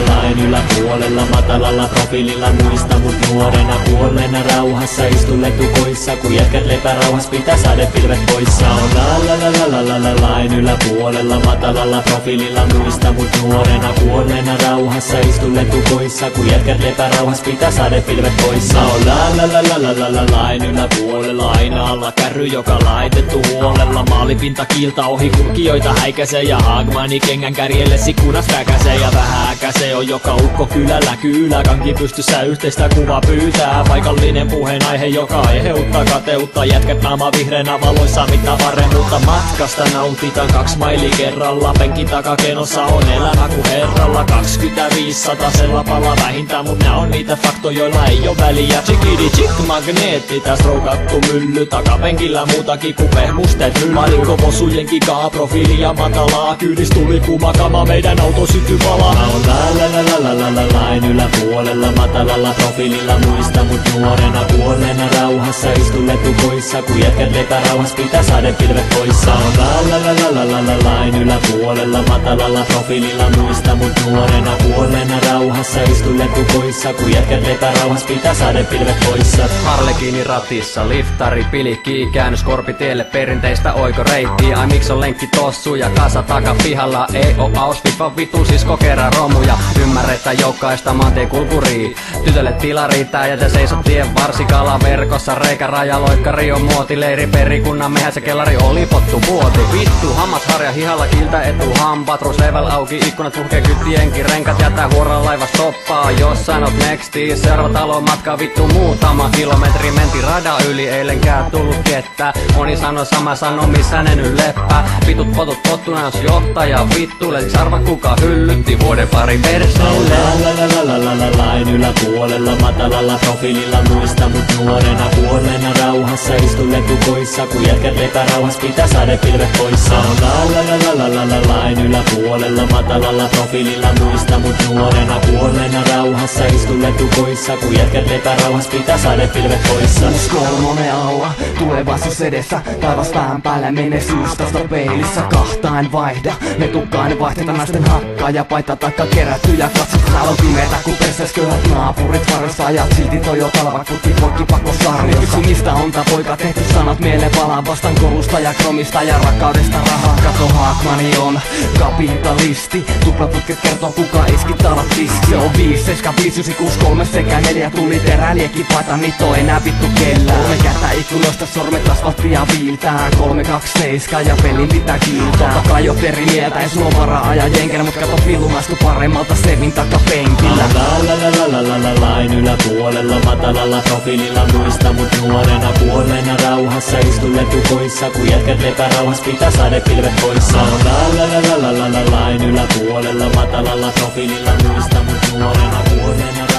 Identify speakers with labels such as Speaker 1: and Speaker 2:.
Speaker 1: lain yläpuolella matalalla profiililla muista mut nuorena kuolleena rauhassa istun letukoissa, kun jätkät lepää rauhas pitää sadepilvet poissa. On lain yläpuolella matalalla profiililla muista mut nuorena kuolleena rauhassa istun letukoissa, kun jätkät lepää rauhas pitää sadepilvet poissa. On lain yläpuolella aina alla kärry, joka laitettu huolella. Maalipinta kiiltä ohi kulkijoita häikäsee ja Hagmani kengän kärjelle sikunas väkäsee ja vähäkäsee on joka ukko kylällä kyylä. Kanki pystyssä yhteistä kuva pyytää. Paikallinen puheenaihe, joka aiheuttaa kateutta. Jätkät naama vihreänä valoissa mittaa varemmuutta. Matkasta nautitaan 2 maili kerralla. Penkin takakenossa on elämä ku herralla. 25 satasella pala vähintään, mut nää on niitä faktoja, joilla ei oo väliä. Chikidi chik magneetti, täs roukattu mylly. Takapenkillä muutakin ku pehmusteet mylly. Malikko posujen kikaa profiilia matalaa. Kyydis tuli kumakama, meidän auto sytty palaa. Mä oon lain yläpuolella matalalla profiililla muista mut nuorena kuolleena rauhassa istun letukoissa, kun jätkät lepää rauhas pitää sadepilvet poissa. On lain yläpuolella matalalla profiililla muista mut nuorena kuolleena rauhassa istun letukoissa, kun jätkät lepää rauhas pitää sadepilvet poissa.
Speaker 2: Harlekiini ratissa, liftari, pilikki, käännös korpitielle, perinteistä oikoreittiä. Ai miksi on lenkki tossu ja kasa takapihalla? Ei oo Auschwitz, vaan vitun sisko kerää romuja. Ymmärretään jokaista maantien kulkurii. Tytölle tila riittää ja te seisot tien varsikala verkossa. Reikä rajaloikkari on muotileiri, perikunnan mehä se kellari oli pottu vuoti. Vittu, hammasharja hihalla kiltä etu hampat. Level auki, ikkunat puhkee kyttienkin, renkat jättää huoran laiva stoppaa. Jos sanot nexti, seuraava talon matka vittu muutama kilometri. Menti radan yli, eilenkään tullut kettä. Moni sanoi sama, sano missä ne nyt leppää. Vitut potut pottuna jos johtaja vittu. Leiks arva kuka hyllytti vuoden pari perseelle.
Speaker 1: Lain yläpuolella matalalla profiililla muista mut nuorena kuolleena rauhassa istun letukoissa, kun jätkät lepää rauhas pitää sadepilvet poissa. On lain yläpuolella matalalla profiililla muista mut nuorena kuolleena rauhassa istun letukoissa, kun jätkät lepää rauhas pitää sadepilvet poissa.
Speaker 3: Kolmonen alla, tulevaisuus edessä, taivas pään päällä menestys tästä peilissä. Kahtain vaihda, me tukkaan vaihteta naisten hakkaa ja paita taikka kerätty ja katsit täällä on pimeetä kun persees köyhät naapurit varressa ajat silti Toyotalla vakuutti poikki pakkosarjossa. Kysy mistä on tää poika tehty sanat mieleen palaan vastaan korusta ja kromista ja rakkaudesta rahaa. Kato Hagmani on kapitalisti, tuplaputket kertoo kuka iskittaa alat tiski. Se on 5, 7, 5, 9, 6, 3 sekä 4 tuli terää liekki paita niitä enää vittu kellään. 3 kättä ikkunoista sormet asfalttia viiltää, 3, 2, 7 ja pelin pitää kiiltää. Totta kai jo peri mieltä ei sulla varaa ajaa jenkenä, mut kato filmaistu paremmalta sevin takapenkillä.
Speaker 1: Lain yläpuolella matalalla profiililla muista mut nuorena kuolleena rauhassa istun letukoissa, kun jätkät lepää rauhas pitää sadepilvet poissa. On lain yläpuolella matalalla profiililla muista mut nuorena kuolleena